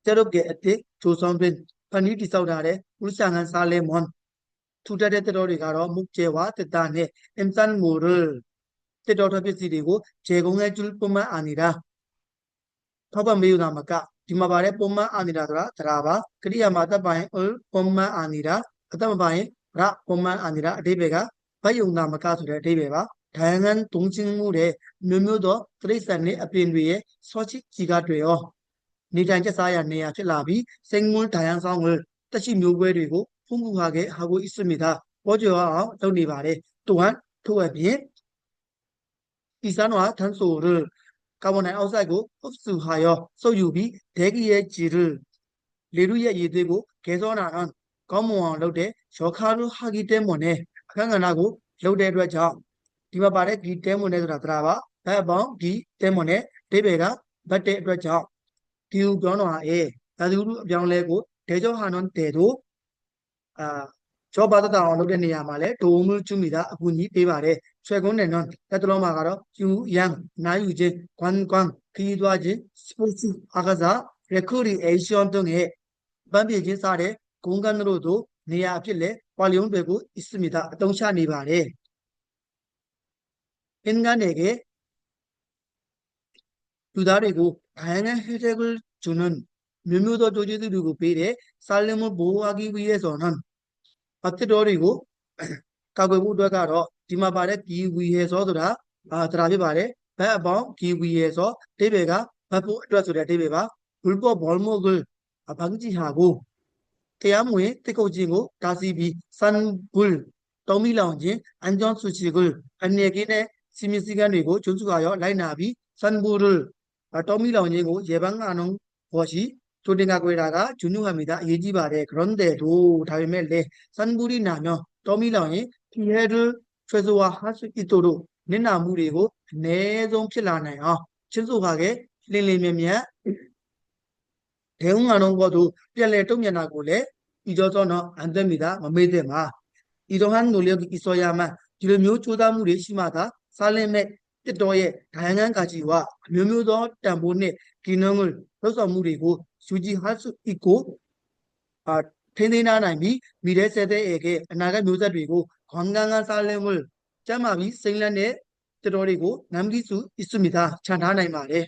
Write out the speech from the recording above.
새롭게 에티 조선빈 판이 디사우다래 울상한 살레몬 투자대 때로리가로 목재와 뜻단에 엠산모를 때로터 비시리고 제공해 줄 뿐만 아니라 토반 메유나마가 디마바레 뿐만 아니라더라 드라바 그리야마다 바인을 뿐만 아니라 그다음 바인 라 뿐만 아니라 대배가 바이용나마가 소리 대배가 다양한 동식물의 묘묘도 트레이산의 앞인 위에 소식지가 되어 니단체 사야 내야 필라비 생물 다양성을 뜻이 묘괴되고 풍부하게 하고 있습니다. 보조와 정리발에 또한 토업이 이산화 탄소를 카본다이옥사이드고 흡수하여 소유비 대기의 질을 레루에 이되고 개선하는 거무왕 롯데 조카를 하기 때문에 강한하고 롯데로죠. 디마바레 기 때문에 들어봐. 배번 기 때문에 대배가 버데로죠. 기후 변화에 나두루 병내고 대조하는 때도 저바다다 어느 내야말에 도움을 줍니다. 군이 대발에 최근에는 테트로마가로 유양 나유제 관광 기도하지 스포츠 아가사 레크리에이션 등의 반비진 사례 공간으로도 내야 앞질래 활용되고 있습니다. 동샤니 발에 인간에게 두다리고 다양한 혜택을 주는 묘묘도 조직들이고 비례 삶을 보호하기 위해서는 어때더리고 가고부도가로 디마바레 기위해서더라 드라비바레 배번 기위해서 대배가 바보 드라소라 대배가 불법 벌목을 방지하고 태양무의 뜨거워지고 다시비 산불 떠밀라운지 안전수칙을 안내기내 시민시간이고 준수하여 라인업이 산불을 떠밀라운지고 예방하는 것이 조딩하고다가 중요합니다. 예지발에 그런데도 다음에 산불이 나면 떠밀라운이 피해를 최소화할 수 있도록 내나무리고 내종 필라나요. 친숙하게 릴리면면 대응하는 것도 별내 동면하고래 잊어서는 안 됩니다. 매대마 이러한 노력이 있어야만 이런 조다물이 심하다 살렘의 뜻도의 다양한 가지와 묘묘도 때문에 기능을 효소물이고 유지할 수 있고 텐데나나미 미래 세대에게 나가 묘자되고 건강한 살렘을 짜마비 생란에 뜻도리고 남길 수 있습니다. 잘 하나의 말에